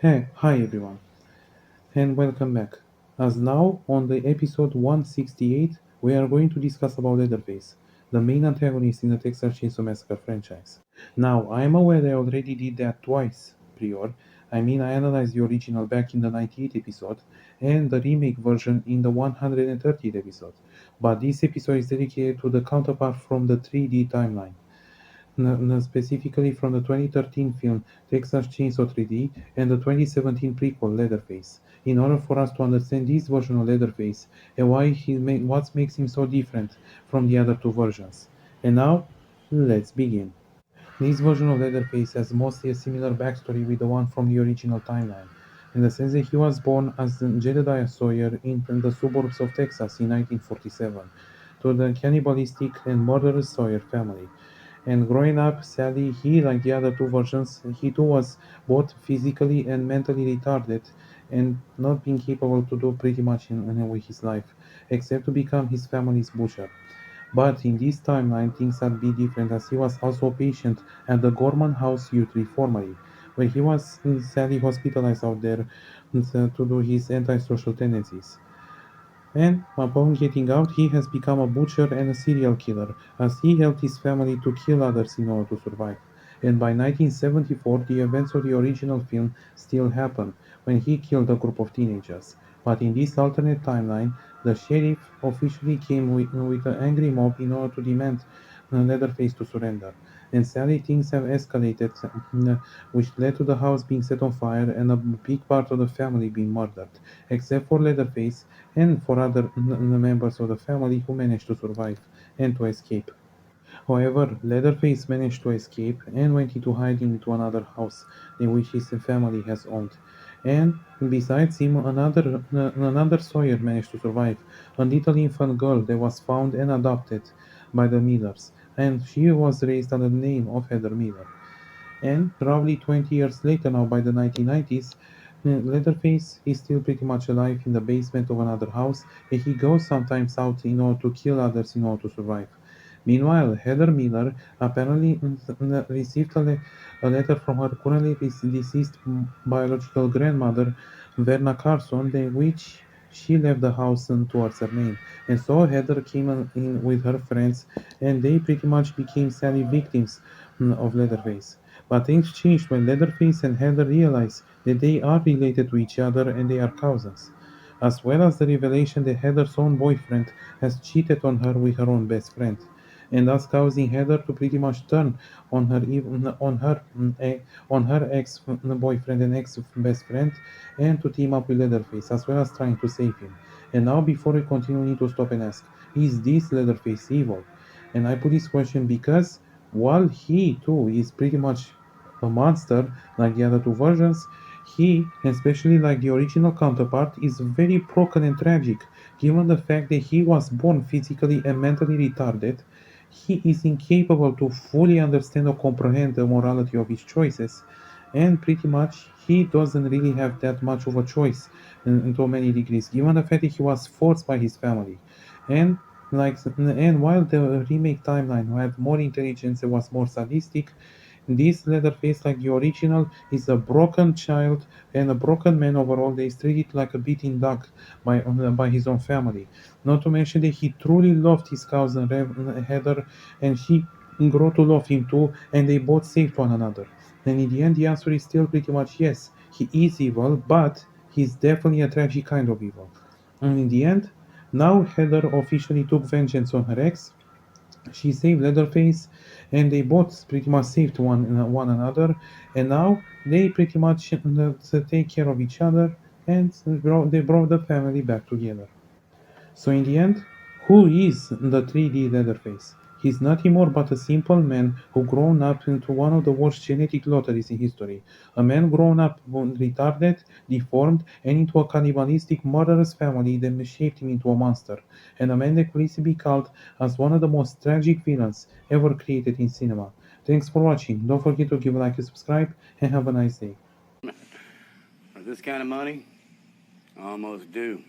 Hey, hi everyone, and welcome back. As now on the episode 168, we are going to discuss about Leatherface, the main antagonist in the Texas Chainsaw Massacre franchise. Now, I am aware I already did that twice prior. I analyzed the original back in the 98th episode and the remake version in the 130th episode. But this episode is dedicated to the counterpart from the 3D timeline. Specifically from the 2013 film Texas Chainsaw 3D and the 2017 prequel Leatherface, in order for us to understand this version of Leatherface and what makes him so different from the other two versions. And now, let's begin. This version of Leatherface has mostly a similar backstory with the one from the original timeline, in the sense that he was born as Jeddediah Sawyer in the suburbs of Texas in 1947 to the cannibalistic and murderous Sawyer family. And growing up, sadly, he, like the other two versions, he too was both physically and mentally retarded and not being capable to do pretty much with his life, except to become his family's butcher. But in this timeline, things had been different as he was also a patient at the Gorman House Youth Reformatory, where he was sadly hospitalized out there to do his antisocial tendencies. And upon getting out, he has become a butcher and a serial killer, as he helped his family to kill others in order to survive. And by 1974, the events of the original film still happen, when he killed a group of teenagers. But in this alternate timeline, the sheriff officially came with an angry mob in order to demand Leatherface to surrender. And sadly, things have escalated, which led to the house being set on fire and a big part of the family being murdered, except for Leatherface and for other members of the family who managed to survive and to escape. However, Leatherface managed to escape and went into hiding into another house in which his family has owned. And besides him, another Sawyer managed to survive, a little infant girl that was found and adopted by the Millers, and she was raised under the name of Heather Miller. And roughly 20 years later, now by the 1990s, Leatherface is still pretty much alive in the basement of another house, and he goes sometimes out in order to kill others in order to survive. Meanwhile, Heather Miller apparently received a letter from her currently deceased biological grandmother, Verna Carson, in which she left the house towards her name. And so Heather came in with her friends, and they pretty much became sadly victims of Leatherface. But things changed when Leatherface and Heather realized that they are related to each other and they are cousins, as well as the revelation that Heather's own boyfriend has cheated on her with her own best friend, and thus causing Heather to pretty much turn on her on her ex boyfriend and ex best friend, and to team up with Leatherface as well as trying to save him. And now, before we continue, we need to stop and ask: Is this Leatherface evil? And I put this question because while he too is pretty much a monster like the other two versions, he, especially like the original counterpart, is very broken and tragic, given the fact that he was born physically and mentally retarded. He is incapable to fully understand or comprehend the morality of his choices, and pretty much he doesn't really have that much of a choice to many degrees, given the fact that he was forced by his family. And and while the remake timeline had more intelligence and was more sadistic, this Leatherface, like the original, is a broken child and a broken man overall. They is treated like a beaten dog by his own family. Not to mention that he truly loved his cousin Heather, and she grew to love him too, and they both saved one another. And in the end, the answer is still pretty much yes. He is evil, but he's definitely a tragic kind of evil. And in the end, now Heather officially took vengeance on her ex. She saved Leatherface, and they both pretty much saved one another. And now they pretty much take care of each other, and they brought the family back together. So in the end, who is the 3D Leatherface? He's nothing more but a simple man who grown up into one of the worst genetic lotteries in history. A man grown up retarded, deformed, and into a cannibalistic, murderous family that shaped him into a monster. And a man that could easily be called as one of the most tragic villains ever created in cinema. Thanks for watching. Don't forget to give a like and subscribe, and have a nice day. For this kind of money, almost due.